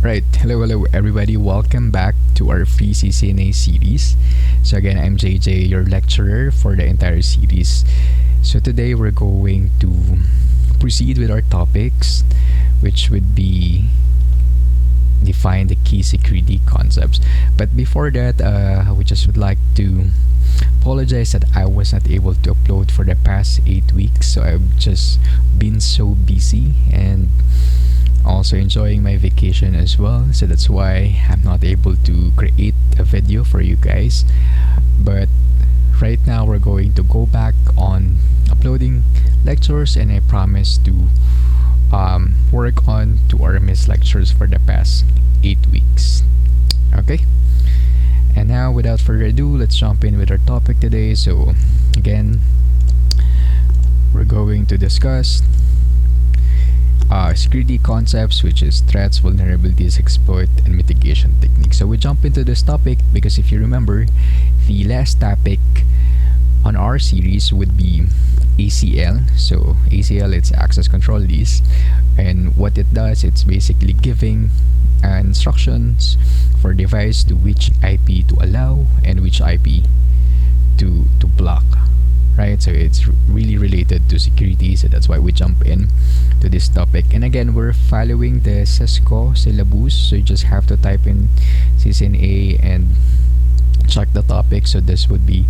Right. Hello, everybody. Welcome back to our free CCNA series. So, again, I'm JJ, your lecturer for the entire series. So, today we're going to proceed with our topics, which would be define the key security concepts. But before that, we just would like to apologize that I was not able to upload for the past 8 weeks. So, I've just been so busy and also enjoying my vacation as well, so that's why I'm not able to create a video for you guys. But right now we're going to go back on uploading lectures, and I promise to work on to our missed lectures for the past 8 weeks. Okay, and now without further ado, let's jump in with our topic today. So again, we're going to discuss security concepts, which is threats, vulnerabilities, exploit, and mitigation techniques. So we jump into this topic because if you remember, the last topic on our series would be ACL. So ACL, it's access control list, and what it does, it's basically giving instructions for device to which IP to allow and which IP to block. Right, so it's really related to security, so that's why we jump in to this topic. And again, we're following the CESCO syllabus, so you just have to type in CCNA and check the topic. So this would be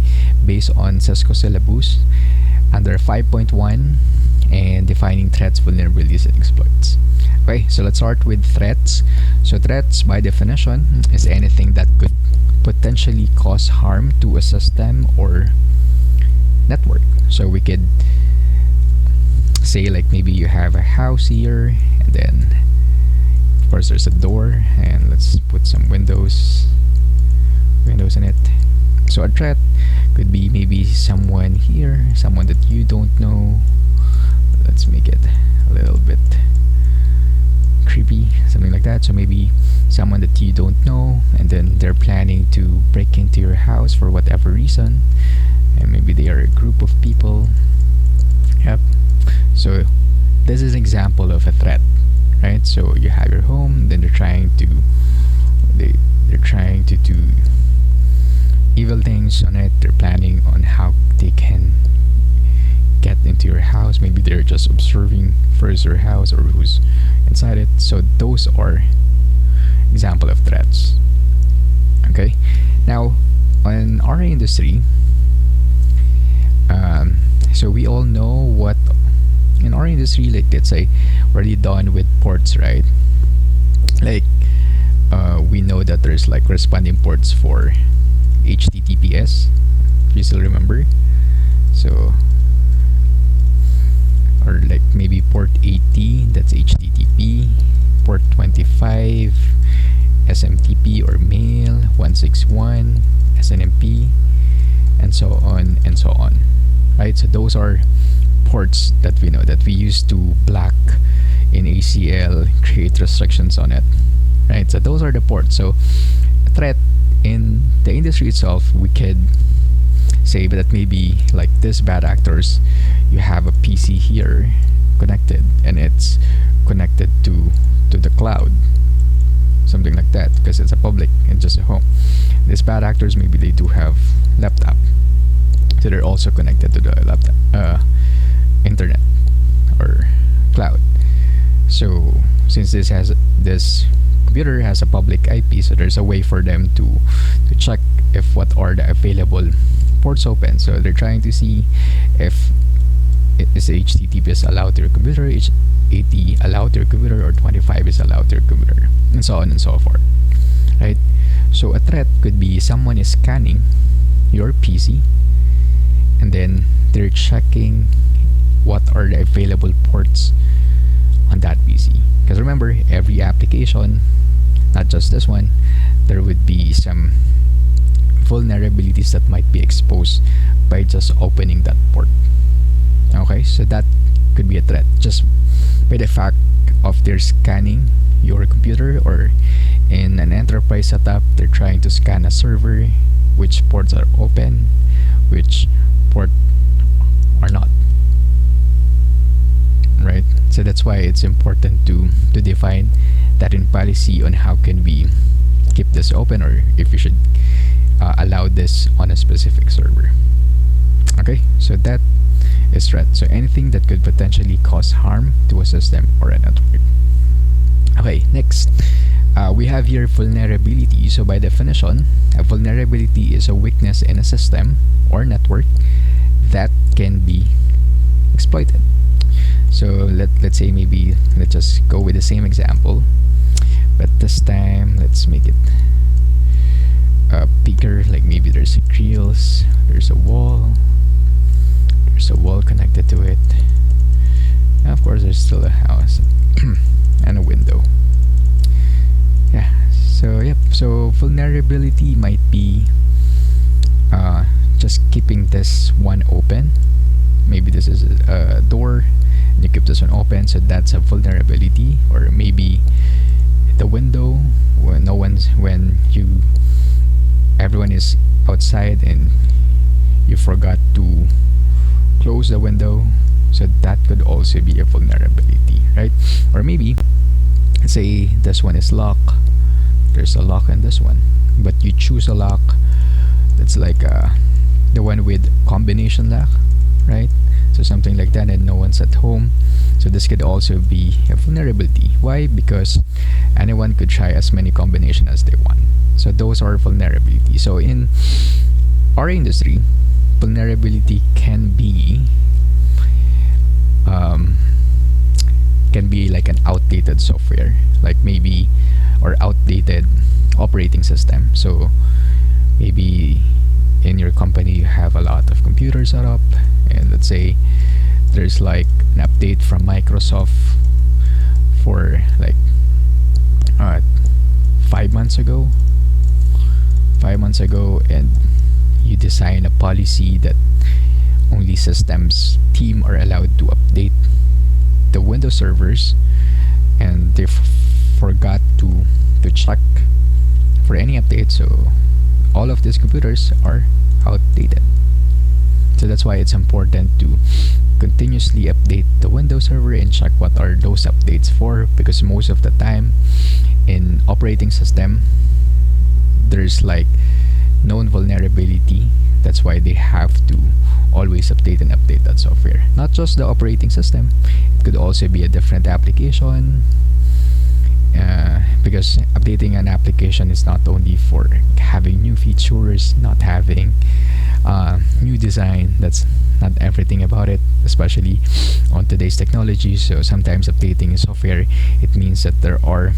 based on CESCO syllabus under 5.1 and defining threats, vulnerabilities, and exploits. Okay, so let's start with threats. So threats, by definition, is anything that could potentially cause harm to a system or network. So we could say, like, maybe you have a house here, and then of course there's a door, and let's put some windows in it. So a threat could be maybe someone here, someone that you don't know. Let's make it a little bit creepy, something like that. So maybe someone that you don't know, and then they're planning to break into your house for whatever reason, and maybe they are a group of people. Yep. So this is an example of a threat, right? So you have your home, then they're trying to do evil things on it. They're planning on how they can get into your house. Maybe they're just observing first your house or who's inside it. So those are example of threats. Okay. Now, on our industry, so we all know what in our industry, like, let's say we're already done with ports, right? Like, we know that there's like corresponding ports for HTTPS, if you still remember. So, or like maybe port 80, that's HTTP, port 25 SMTP or mail, 161 SNMP, and so on and so on. Right, so those are ports that we know that we use to block in ACL, create restrictions on it. Right, so those are the ports. So a threat in the industry itself, we could say that maybe like this bad actors, you have a PC here connected, and it's connected to the cloud, something like that, because it's a public and just a home. These bad actors, maybe they do have laptop, so they're also connected to the laptop, internet or cloud. So since this computer has a public IP, so there's a way for them to check if what are the available ports open. So they're trying to see if is HTTP is allowed to your computer, H80 allowed to your computer, or 25 is allowed to your computer, and so on and so forth. Right? So a threat could be someone is scanning your PC, and then they're checking what are the available ports on that PC. Because remember, every application, not just this one, there would be some vulnerabilities that might be exposed by just opening that port. Okay, so that could be a threat just by the fact of their scanning your computer, or in an enterprise setup, they're trying to scan a server, which ports are open, which port are not. Right, so that's why it's important to define that in policy on how can we keep this open, or if we should allow this on a specific server. Okay, so that is threat. So anything that could potentially cause harm to a system or a network. Okay, next, we have here vulnerability. So by definition, a vulnerability is a weakness in a system or network that can be exploited. So let's say, maybe let's just go with the same example, but this time let's make it bigger. Like maybe there's grills, there's a wall connected to it, and of course there's still a house and a window. Yeah, so yep, so vulnerability might be just keeping this one open. Maybe this is a door and you keep this one open, so that's a vulnerability. Or maybe the window, when everyone is outside and you forgot to close the window, so that could also be a vulnerability, right? Or maybe say this one is locked, there's a lock on this one, but you choose a lock that's like the one with combination lock, right? So something like that, and no one's at home, so this could also be a vulnerability. Why? Because anyone could try as many combinations as they want. So those are vulnerabilities. So in our industry, vulnerability can be like an outdated software, like maybe, or outdated operating system. So maybe in your company you have a lot of computers set up, and let's say there's like an update from Microsoft for like 5 months ago, and you design a policy that only systems team are allowed to update the Windows servers, and they forgot to check for any update, so all of these computers are outdated. So that's why it's important to continuously update the Windows server and check what are those updates for, because most of the time in operating system there's like known vulnerability. That's why they have to always update that software. Not just the operating system, it could also be a different application, because updating an application is not only for having new features, not having new design. That's not everything about it, especially on today's technology. So sometimes updating a software, it means that there are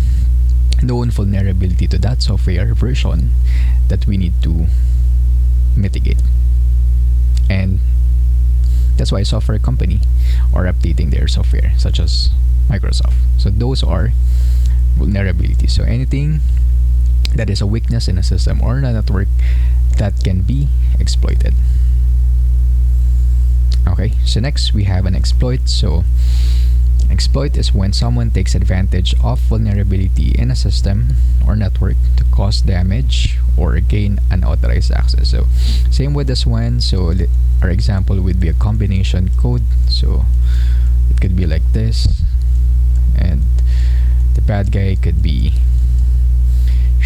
known vulnerability to that software version that we need to mitigate, and that's why software company are updating their software, such as Microsoft. So those are vulnerabilities. So anything that is a weakness in a system or in a network that can be exploited. Okay, so next we have an exploit. So exploit is when someone takes advantage of vulnerability in a system or network to cause damage or gain unauthorized access. So same with this one. So our example would be a combination code. So it could be like this, and the bad guy could be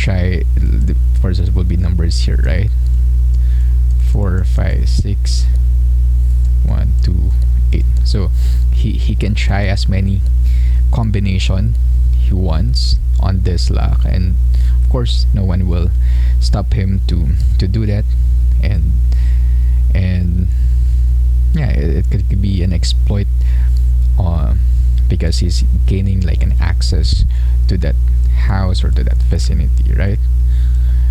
the first will be numbers here, right? 4, 5, 6, 1, 2, 8. So he can try as many combination he wants on this lock, and of course no one will stop him to do that. And yeah, it could be an exploit because he's gaining like an access to that house or to that vicinity, right?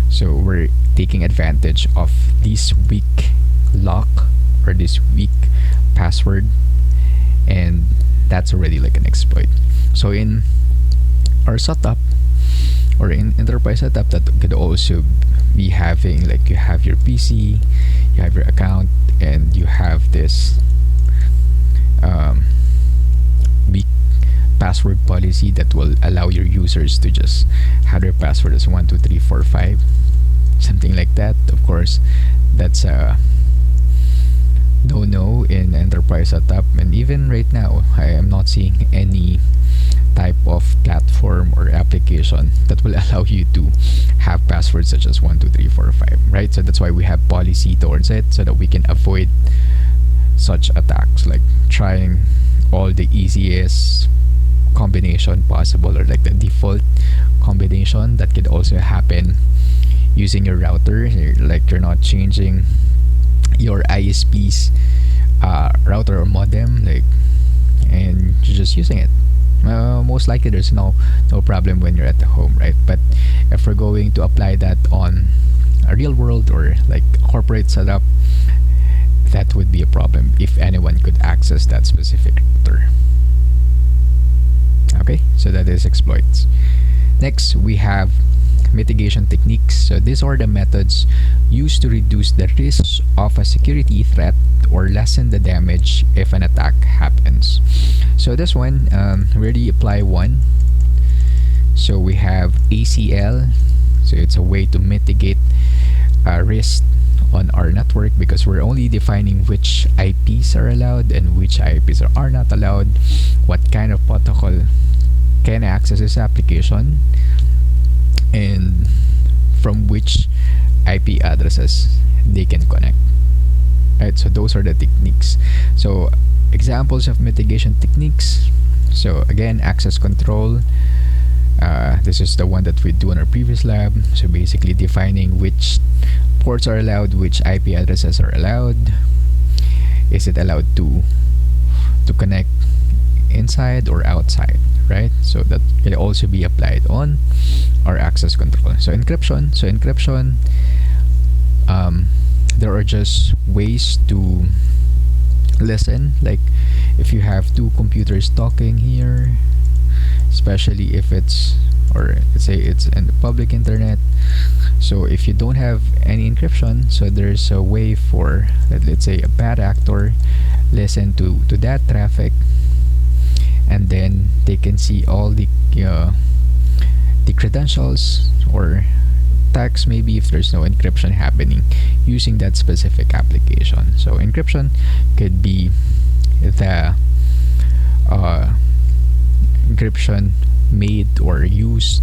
So we're taking advantage of this weak lock or this weak password, and that's already like an exploit. So in our setup, or in enterprise setup, that could also be having like, you have your PC, you have your account, and you have this weak password policy that will allow your users to just have their password as 1, 2, 3, 4, 5, something like that. Of course, that's a no in enterprise setup, and even right now I am not seeing any type of platform or application application that will allow you to have passwords such as 12345, right? So that's why we have policy towards it, so that we can avoid such attacks, like trying all the easiest combination possible, or like the default combination that could also happen using your router. Like you're not changing your ISP's router or modem, like, and you're just using it. Most likely there's no problem when you're at the home, right? But if we're going to apply that on a real world or like corporate setup, that would be a problem if anyone could access that specific router. Okay, so that is exploits. Next, we have mitigation techniques. So these are the methods used to reduce the risks of a security threat or lessen the damage if an attack happens. So this one, we already apply one. So we have ACL. So it's a way to mitigate risk on our network, because we're only defining which IPs are allowed and which IPs are not allowed, what kind of protocol can access this application, and from which IP addresses they can connect. Right, so those are the techniques. So examples of mitigation techniques. So again, access control. This is the one that we do in our previous lab. So basically defining which ports are allowed, which IP addresses are allowed. Is it allowed to connect inside or outside, right? So that can also be applied on our access control. So encryption. There are just ways to listen, like if you have two computers talking here, especially if it's, or let's say it's in the public internet. So if you don't have any encryption, so there's a way for, let's say, a bad actor listen to that traffic, and then they can see all the credentials or text, maybe if there's no encryption happening using that specific application. So encryption could be the encryption made or used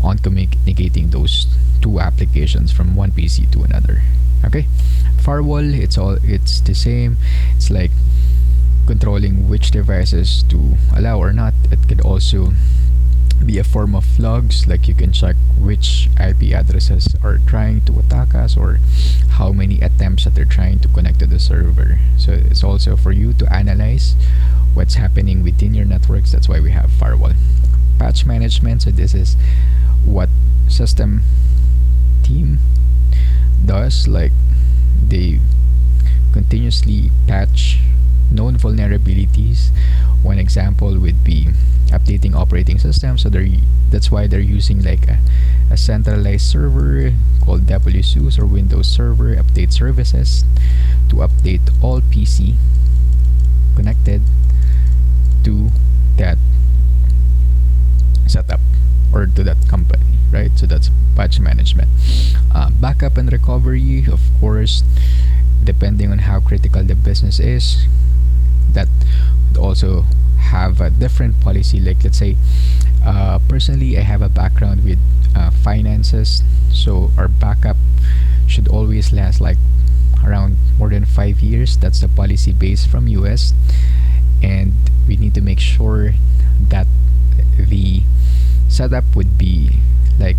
on communicating those two applications from one PC to another. Okay, firewall, it's the same. It's like controlling which devices to allow or not. It could also be a form of logs, like you can check which IP addresses are trying to attack us, or how many attempts that they're trying to connect to the server. So it's also for you to analyze what's happening within your networks. That's why we have firewall. Patch management. So this is what system team does, like they continuously patch known vulnerabilities. One example would be updating operating systems. So that's why they're using like a centralized server called WSUS, or Windows Server Update Services, to update all PC connected to that setup or to that company, right? So that's patch management. Backup and recovery, of course, depending on how critical the business is, that would also have a different policy. Like let's say, personally, I have a background with finances, so our backup should always last like around more than 5 years. That's the policy base from US, and we need to make sure that the setup would be like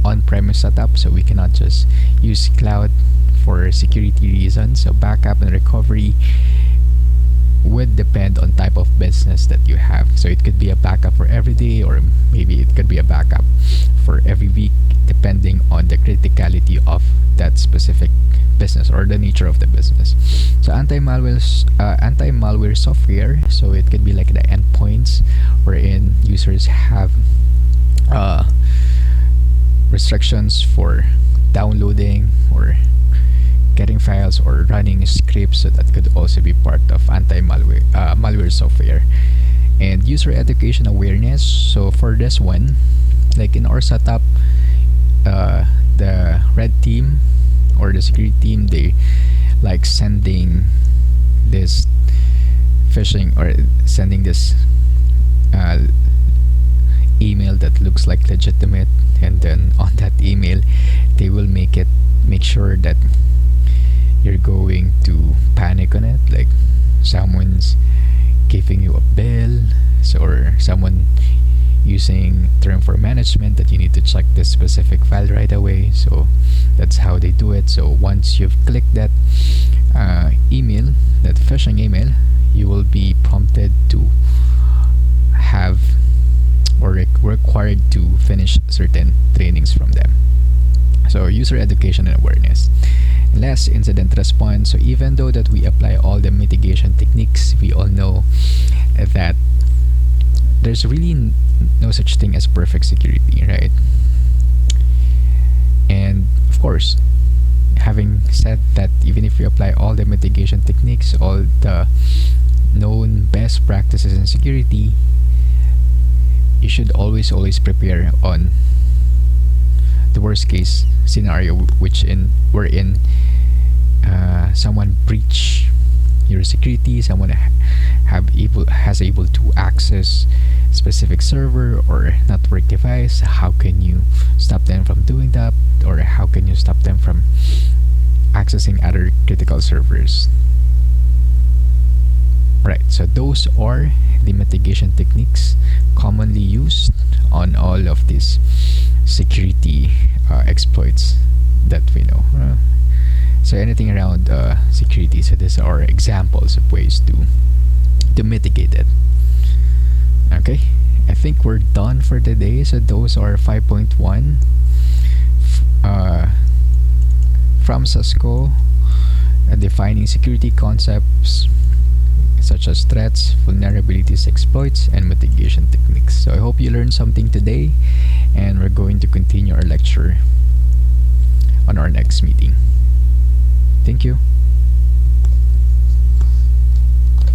on-premise setup, so we cannot just use cloud for security reasons. So backup and recovery would depend on type of business that you have. So it could be a backup for every day, or maybe it could be a backup for every week, depending on the criticality of that specific business or the nature of the business. So anti-malware software, so it could be like the endpoints wherein users have restrictions for downloading or getting files or running scripts. So that could also be part of anti-malware malware software. And user education awareness. So for this one, like in our setup, the red team or the security team, they like sending this phishing or sending this email that looks like legitimate, and then on that email they will make sure that you're going to panic on it, like someone's giving you a bill, so, or someone using term for management that you need to check this specific file right away. So that's how they do it. So once you've clicked that email, that phishing email, you will be prompted to have or required to finish certain trainings from them. So user education and awareness. Less incident response. So even though that we apply all the mitigation techniques, we all know that there's really no such thing as perfect security, right? And of course, having said that, even if we apply all the mitigation techniques, all the known best practices in security, you should always prepare on the worst case scenario, which in wherein someone breach your security, someone has able to access specific server or network device. How can you stop them from doing that, or how can you stop them from accessing other critical servers? Right, so those are the mitigation techniques commonly used on all of these security exploits that we know. So anything around security. So these are examples of ways to mitigate it. Okay, I think we're done for the day. So those are 5.1 from Cisco, defining security concepts such as threats, vulnerabilities, exploits, and mitigation techniques. So I hope you learned something today, and we're going to continue our lecture on our next meeting. Thank you.